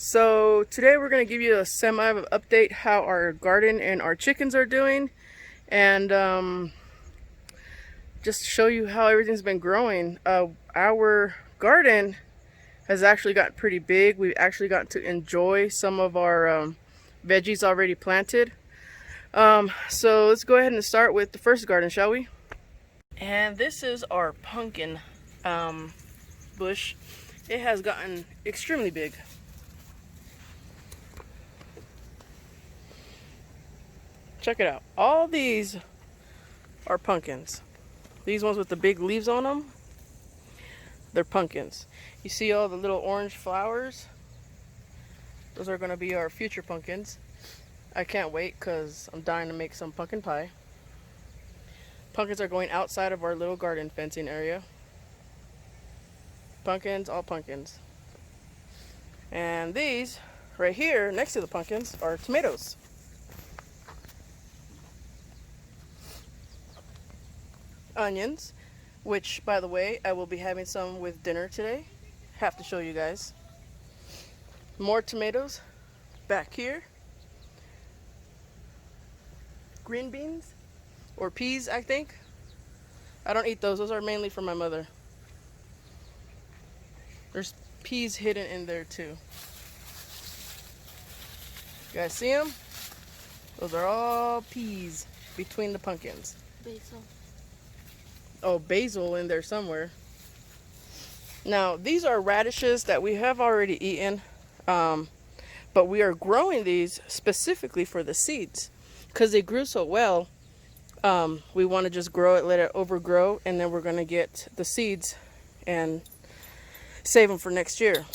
So today we're going to give you a semi update how our garden and our chickens are doing, and just show you how everything's been growing. Our garden has actually gotten pretty big. We've actually gotten to enjoy some of our veggies already planted. So let's go ahead and start with the first garden, shall we? And this is our pumpkin bush. It has gotten extremely big. Check it out. All these are pumpkins. These ones with the big leaves on them, they're pumpkins. You see all the little orange flowers? Those are going to be our future pumpkins. I can't wait because I'm dying to make some pumpkin pie. Pumpkins are going outside of our little garden fencing area. Pumpkins, all pumpkins. And these right here next to the pumpkins are tomatoes. Onions, which by the way I will be having some with dinner today. Have to show you guys. More tomatoes back here. Green beans or peas, I think. I don't eat those are mainly for my mother. There's peas hidden in there too. You guys see them? Those are all peas between the pumpkins. Basil. Oh, basil in there somewhere. Now, these are radishes that we have already eaten, but we are growing these specifically for the seeds because they grew so well. We want to just grow it, let it overgrow, and then we're going to get the seeds and save them for next year.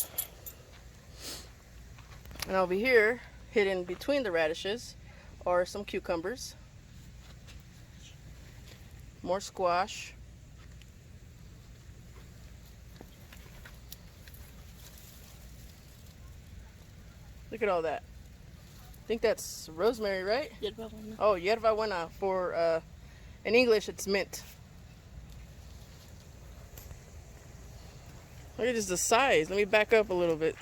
And over here, hidden between the radishes, are some cucumbers. More squash. Look at all that. I think that's rosemary, right? Yerba buena. Oh, yerba buena. For in English, it's mint. Look at just the size. Let me back up a little bit.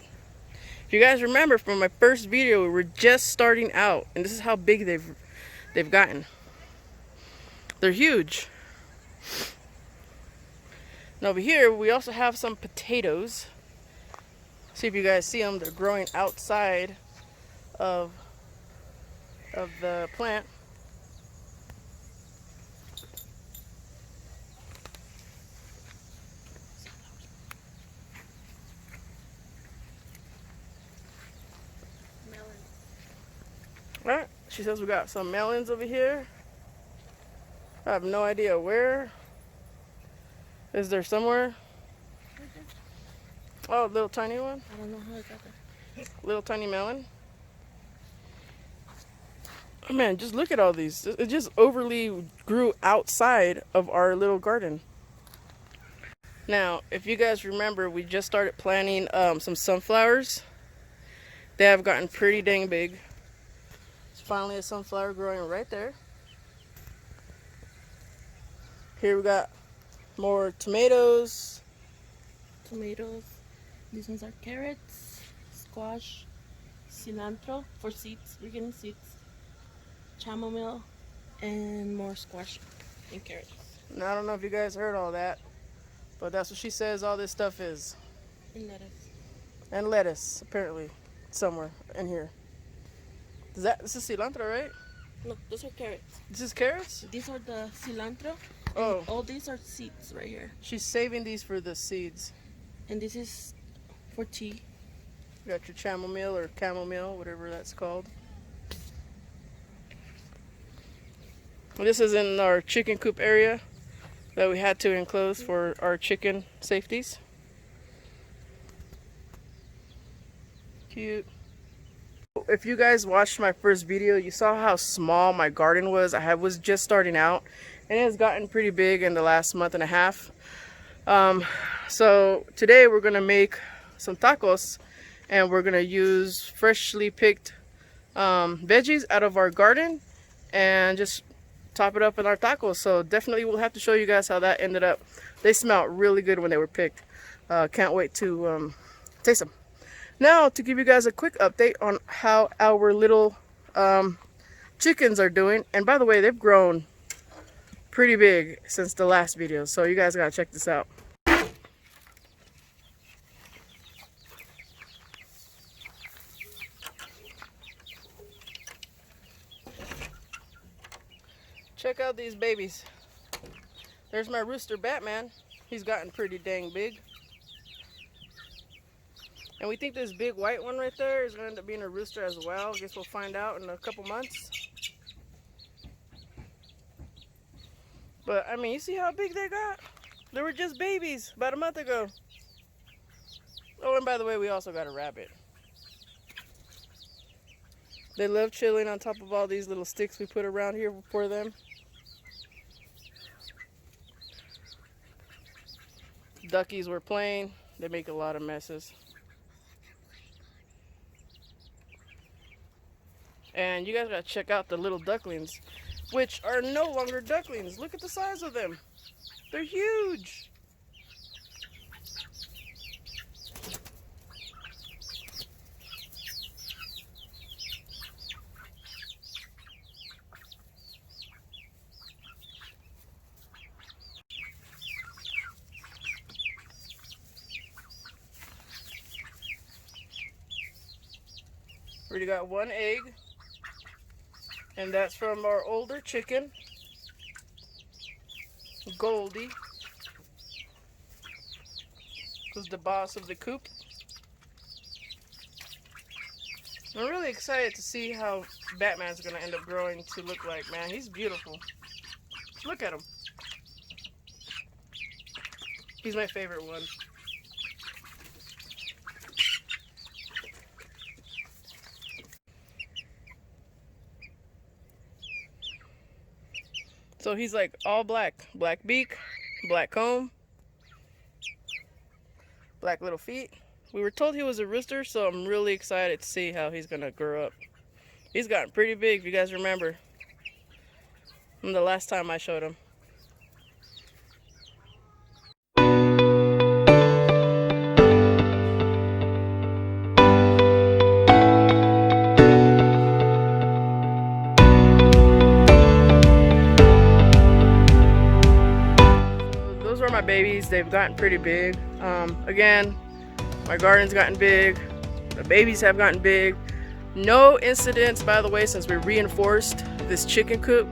If you guys remember from my first video, we were just starting out, and this is how big they've gotten. They're huge. And over here, we also have some potatoes. See if you guys see them. They're growing outside of the plant. Melon. All right. She says we got some melons over here. I have no idea where. Is there somewhere? Right there. Oh, little tiny one. I don't know how it got there. Little tiny melon. Oh man, just look at all these. It just overly grew outside of our little garden. Now, if you guys remember, we just started planting some sunflowers. They have gotten pretty dang big. It's finally a sunflower growing right there. Here we got more tomatoes. Tomatoes. These ones are carrots, squash, cilantro for seeds. We're getting seeds. Chamomile, and more squash and carrots. Now, I don't know if you guys heard all that, but that's what she says all this stuff is. And lettuce. And lettuce, apparently, somewhere in here. This is cilantro, right? No, those are carrots. This is carrots? These are the cilantro. Oh. All these are seeds right here. She's saving these for the seeds. And this is for tea. You got your chamomile or chamomile, whatever that's called. Well, this is in our chicken coop area that we had to enclose for our chicken safeties. Cute. If you guys watched my first video, you saw how small my garden was. I was just starting out, and it has gotten pretty big in the last month and a half. So today we're gonna make some tacos, and we're gonna use freshly picked veggies out of our garden and just top it up in our tacos. So definitely we'll have to show you guys how that ended up. They smelled really good when they were picked. Can't wait to taste them. Now to give you guys a quick update on how our little chickens are doing. And by the way, they've grown pretty big since the last video, so you guys gotta check this out. Check out these babies. There's my rooster Batman. He's gotten pretty dang big. And we think this big white one right there is going to end up being a rooster as well. Guess we'll find out in a couple months. But I mean, you see how big they got? They were just babies about a month ago. Oh, and by the way, we also got a rabbit. They love chilling on top of all these little sticks we put around here for them. Duckies were playing. They make a lot of messes. And you guys gotta check out the little ducklings, which are no longer ducklings. Look at the size of them. They're huge. We already got one egg. And that's from our older chicken, Goldie, who's the boss of the coop. I'm really excited to see how Batman's going to end up growing to look like, man. He's beautiful. Look at him. He's my favorite one. So he's like all black. Black beak, black comb, black little feet. We were told he was a rooster, so I'm really excited to see how he's gonna grow up. He's gotten pretty big, if you guys remember from the last time I showed him. My babies, they've gotten pretty big. Again, my garden's gotten big, the babies have gotten big. No incidents, by the way, since we reinforced this chicken coop.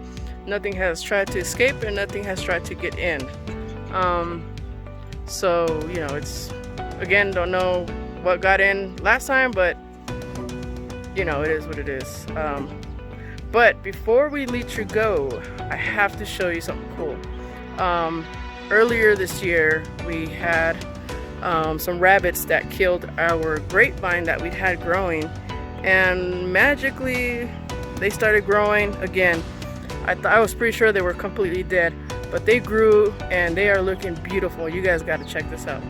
Nothing has tried to escape and nothing has tried to get in. So you know, it's, again, don't know what got in last time, but you know, it is what it is. But before we let you go, I have to show you something cool. Earlier this year, we had some rabbits that killed our grapevine that we had growing, and magically they started growing again. I was pretty sure they were completely dead, but they grew and they are looking beautiful. You guys got to check this out.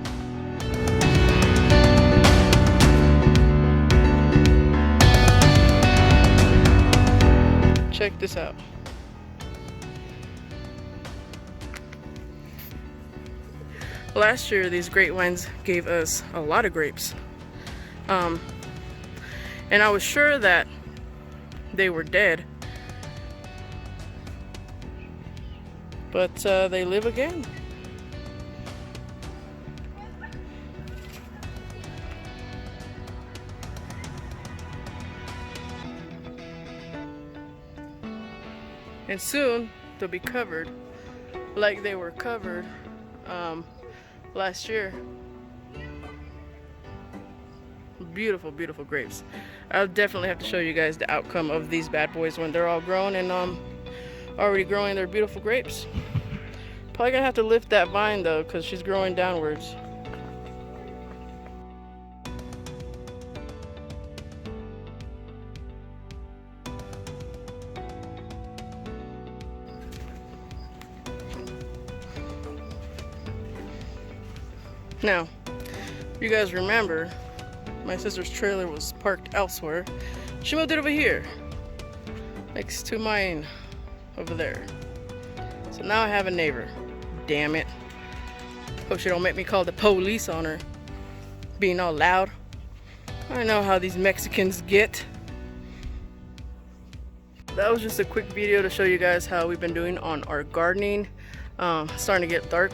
Check this out. Last year, these grapevines gave us a lot of grapes. And I was sure that they were dead. But they live again. And soon, they'll be covered like they were covered last year. Beautiful, beautiful grapes. I'll definitely have to show you guys the outcome of these bad boys when they're all grown and already growing their beautiful grapes. Probably gonna have to lift that vine though, because she's growing downwards. Now, if you guys remember, my sister's trailer was parked elsewhere. She moved it over here, next to mine over there. So now I have a neighbor. Damn it. Hope she don't make me call the police on her, being all loud. I know how these Mexicans get. That was just a quick video to show you guys how we've been doing on our gardening. Starting to get dark.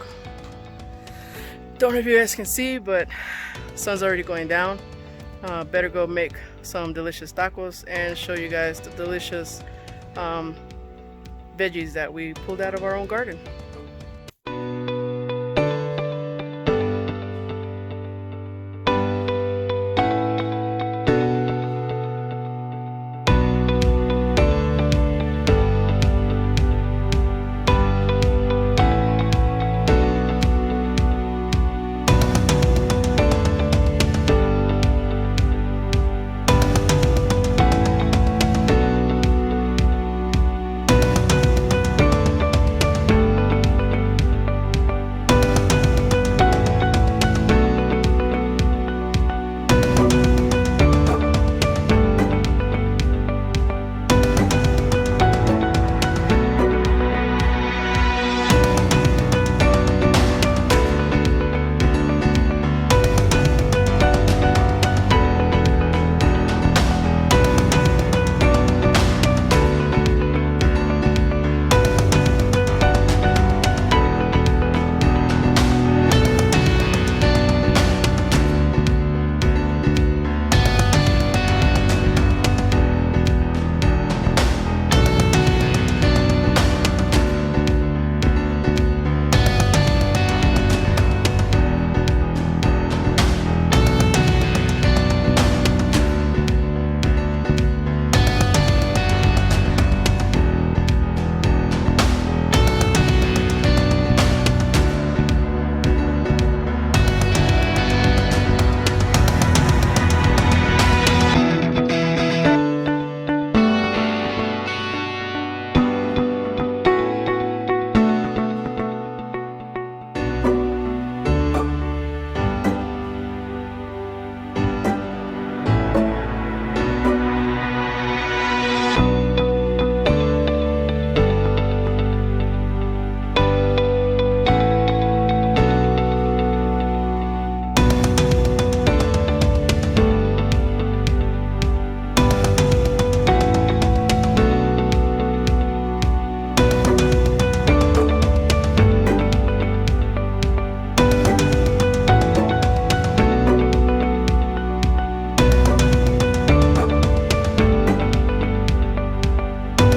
Don't know if you guys can see, but the sun's already going down. Better go make some delicious tacos and show you guys the delicious veggies that we pulled out of our own garden.